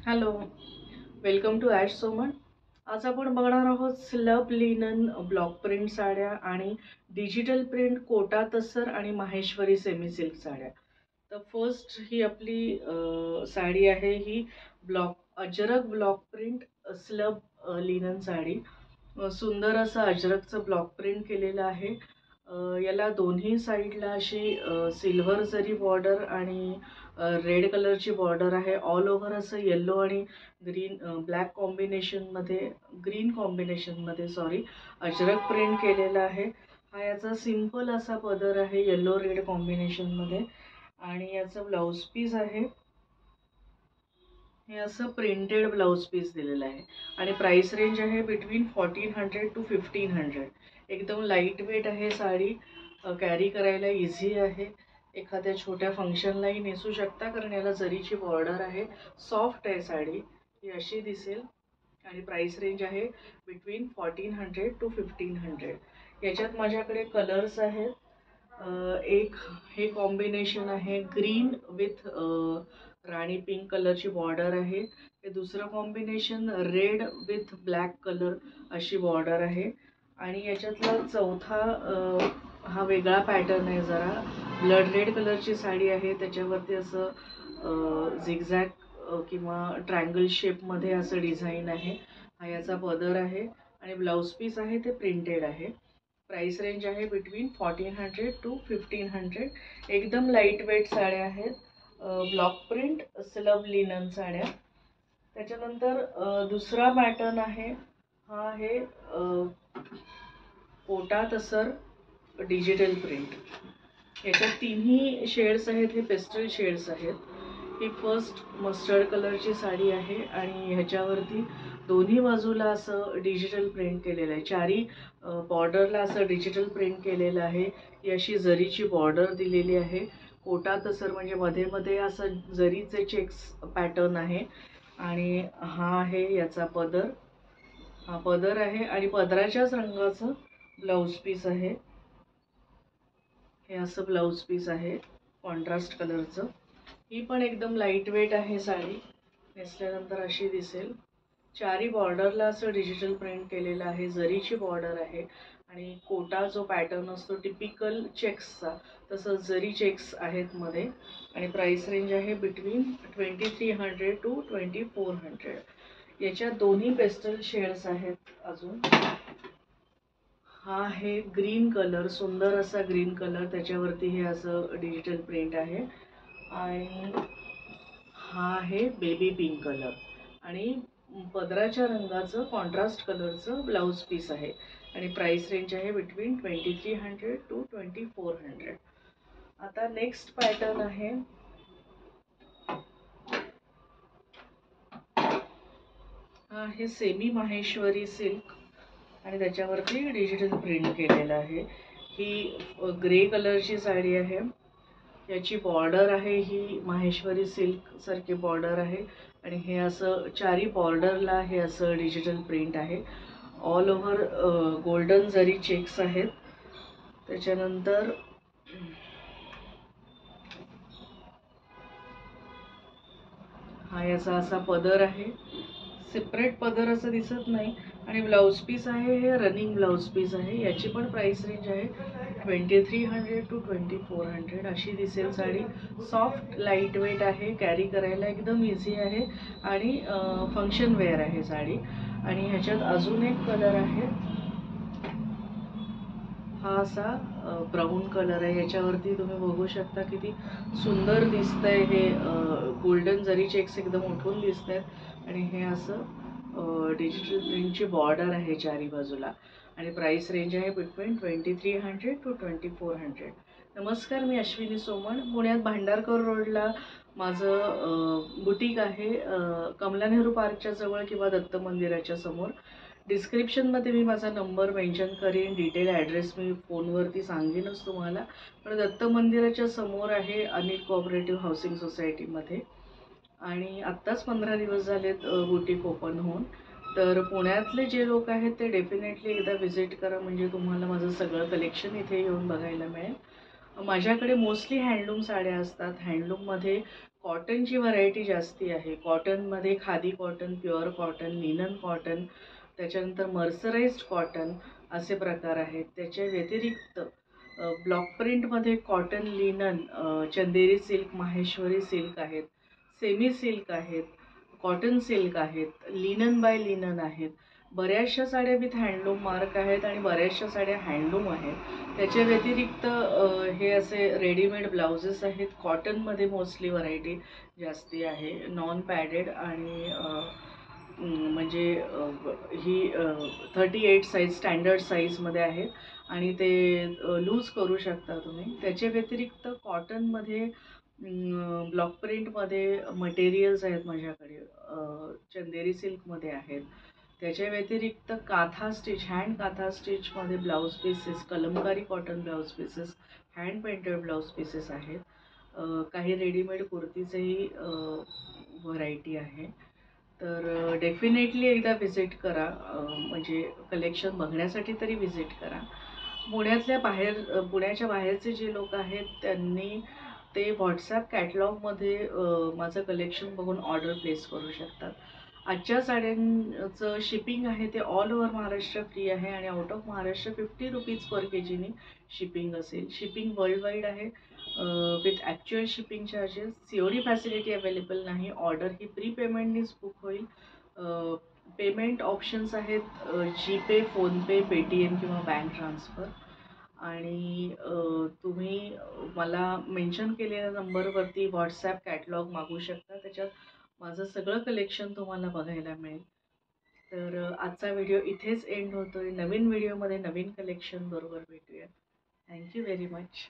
Hello, welcome to Ash Soman. आज आपण बघणार आहोत स्लब लिनन ब्लॉक प्रिंट साड्या आणि डिजिटल प्रिंट कोटा तस्सर आणि माहेश्वरी सेमी सिल्क साड्या. तर फर्स्ट ही आपली साडी आहे. ही ajrak block print slub linen sari. सुंदर असं अजरकचं ब्लॉक प्रिंट केलेलं आहे. याला दोन्ही साईडला अशी सिल्वर जरी बॉर्डर आणि रेड कलरची बॉर्डर आहे. ऑल ओव्हर असं येल्लो आणि ब्लॅक कॉम्बिनेशनमध्ये ग्रीन कॉम्बिनेशनमध्ये अजरक प्रिंट केलेला आहे. हा याचा सिंपल असा पदर आहे येल्लो रेड कॉम्बिनेशनमध्ये आणि याचं ब्लाऊज पीस आहे. हे असं प्रिंटेड ब्लाऊज पीस दिलेलं आहे आणि प्राइस रेंज आहे बिटवीन 1400 टू 1500. एकदम लाईट वेट आहे साडी, कॅरी करायला इझी आहे. एखाद्या छोट्या फंक्शनलाही नेसू शकता कारण याला जरीची बॉर्डर आहे. सॉफ्ट आहे साडी, ही अशी दिसेल आणि प्राइस रेंज आहे बिटवीन 1400 टू 1500. याच्यात माझ्याकडे कलर्स आहेत. एक हे कॉम्बिनेशन आहे ग्रीन विथ राणी पिंक कलरची बॉर्डर आहे. हे दुसरं combination red with black colour अशी बॉर्डर आहे आणि याच्यातला चौथा हा वेगळा पॅटर्न आहे. जरा ब्लड रेड कलरची साडी आहे, त्याच्यावरती असं झिगझॅग किंवा ट्रायंगल शेपमध्ये असं डिझाईन आहे. हा याचा पदर आहे आणि ब्लाऊज पीस आहे ते प्रिंटेड आहे. प्राइस रेंज आहे बिटवीन 1400 टू 1500. एकदम लाईट वेट साड्या आहेत, ब्लॉक प्रिंट स्लब लिनन साड्या. त्याच्यानंतर दुसरा पॅटर्न आहे. हा आहे कोटा तसर डिजिटल प्रिंट. याच्यात तिन्ही शेड्स आहेत, हे पेस्टल शेड्स आहेत. ही फर्स्ट मस्टर्ड कलरची साडी आहे आणि ह्याच्यावरती दोन्ही बाजूला असं डिजिटल प्रिंट केलेलं आहे. चारी बॉर्डरला असं डिजिटल प्रिंट केलेलं आहे. ही अशी जरीची बॉर्डर दिलेली आहे. कोटा तसर म्हणजे मध्ये मध्ये असं जरीचे चेक्स पॅटर्न आहे आणि हा आहे याचा पदर. हा पदर आहे आणि पदराच्याच रंगाचं ब्लाऊज पीस आहे. हे असं ब्लाऊज पीस आहे कॉन्ट्रास्ट कलरचं. ही पण एकदम लाईट वेट आहे साडी, नेसल्यानंतर अशी दिसेल. चारी बॉर्डरला असं डिजिटल प्रिंट केलेलं आहे, जरीची बॉर्डर आहे आणि कोटा जो पॅटर्न असतो टिपिकल चेक्सचा, तसं जरी चेक्स आहेत मध्ये. आणि प्राइस रेंज आहे बिटवीन 2300 टू 2400. याच्यात दोन्ही पेस्टल शेड्स आहेत. अजून हा आहे ग्रीन कलर, सुंदर असा ग्रीन कलर, त्याच्यावरती हे असं डिजिटल प्रिंट आहे. आणि हा आहे बेबी पिंक कलर आणि पदराच्या रंगाचं कॉन्ट्रास्ट कलरचं ब्लाऊज पीस आहे आणि प्राइस रेंज आहे बिटवीन 2300 टू 2400. आता नेक्स्ट पॅटर्न आहे. हा आहे सेमी माहेश्वरी सिल्क आणि त्याच्यावरती डिजिटल प्रिंट केलेलं आहे. ही ग्रे कलरची साडी आहे. याची बॉर्डर आहे ही माहेश्वरी सिल्क सारखी बॉर्डर आहे आणि हे असं चारी बॉर्डरला हे असं डिजिटल प्रिंट आहे. ऑल ओव्हर गोल्डन जरी चेक्स आहेत. त्याच्यानंतर हा याचा असा पदर आहे. सेपरेट पदर असं दिसत नाही आणि ब्लाऊज पीस आहे हे रनिंग ब्लाऊज पीस आहे. याची पण प्राइस रेंज आहे 2300 टू 2400 अशी दिसेल साडी. सॉफ्ट लाईट वेट आहे, कॅरी करायला एकदम इझी आहे आणि फंक्शन वेअर आहे साडी. आणि ह्याच्यात अजून एक कलर आहे. हा असा ब्राऊन कलर आहे. याच्यावरती तुम्ही बघू शकता किती सुंदर दिसतंय. हे गोल्डन जरी चेक्स एकदम उठून दिसत आहेत आणि हे असं डिजिटल प्रिंटची बॉर्डर आहे चारी बाजूला आणि प्राइस रेंज आहे बिटवीन 2300 टू 2400. नमस्कार, मी अश्विनी सोमण. पुण्यात भांडारकर रोडला माझं बुटीक आहे, कमला नेहरू पार्कच्या जवळ किंवा दत्त मंदिराच्या समोर. डिस्क्रिप्शनमध्ये मी माझा नंबर मेन्शन करेन, डिटेल ॲड्रेस मी फोनवरती सांगेनच तुम्हाला. पण दत्त मंदिराच्या समोर आहे, अनिल कोऑपरेटिव्ह हाऊसिंग सोसायटीमध्ये. आणि आत्ताच 15 दिवस झालेत बुटीक ओपन होऊन. तर पुण्यातले जे लोक आहेत ते डेफिनेटली एकदा व्हिजिट करा, म्हणजे तुम्हाला माझं सगळं कलेक्शन इथे येऊन बघायला मिळेल. माझ्याकडे मोस्टली हँडलूम साड्या असतात. हँडलूममध्ये कॉटनची व्हरायटी जास्ती आहे. कॉटनमध्ये khadi cotton, pure cotton, linen cotton, त्याच्यानंतर मर्सराइज्ड कॉटन असे प्रकार आहेत. त्याच्या व्यतिरिक्त ब्लॉक प्रिंटमध्ये कॉटन, लिनन, चंदेरी सिल्क, माहेश्वरी सिल्क आहेत, सेमी सिल्क आहेत, कॉटन सिल्क आहेत, लिनन बाय लिनन आहेत. बऱ्याचशा साड्या विथ हँडलूम मार्क आहेत आणि बऱ्याचशा साड्या हँडलूम आहेत. त्याच्या व्यतिरिक्त हे असे रेडीमेड ब्लाउजेस आहेत. कॉटनमध्ये मोस्टली व्हरायटी जास्ती आहे. नॉन पॅडेड आणि म्हणजे ही 38 साईज स्टँडर्ड साईजमध्ये आहेत आणि ते लूज करू शकता तुम्ही. त्याच्या व्यतिरिक्त कॉटनमध्ये ब्लॉक प्रिंटमध्ये मटेरियल्स आहेत माझ्याकडे. चंदेरी सिल्कमध्ये आहेत. त्याच्या व्यतिरिक्त काथा स्टिच, हँड काथा स्टिचमध्ये blouse pieces, kalamkari cotton blouse pieces, hand painted blouse pieces आहेत. काही रेडीमेड कुर्तीचंही व्हरायटी आहे. तर डेफिनेटली एकदा व्हिजिट करा, म्हणजे कलेक्शन बघण्यासाठी तरी व्हिजिट करा. पुण्याच्या बाहेरचे जे लोक आहेत त्यांनी ते व्हॉट्सॲप कॅटलॉगमध्ये माझं कलेक्शन बघून ऑर्डर प्लेस करू शकतात. आजच्या साड्यांचं शिपिंग आहे ते ऑल ओव्हर महाराष्ट्र फ्री आहे आणि out of Maharashtra 50 rupees per केजीनी शिपिंग असेल. शिपिंग वर्ल्ड वाईड आहे with actual shipping charges. COD facility available नाही. ऑर्डर ही प्री पेमेंटनीच बुक होईल. पेमेंट ऑप्शन्स आहेत जीपे, फोनपे, पेटीएम किंवा बँक ट्रान्सफर. आणि तुम्ही मला मेन्शन केलेल्या नंबरवरती व्हॉट्सॲप कॅटलॉग मागू शकता. त्याच्यात माझं सगळं कलेक्शन तुम्हाला बघायला मिळेल. तर आजचा व्हिडिओ इथेच एंड होतोय. नवीन व्हिडिओमध्ये नवीन कलेक्शन बरोबर भेटूया. Thank you very much.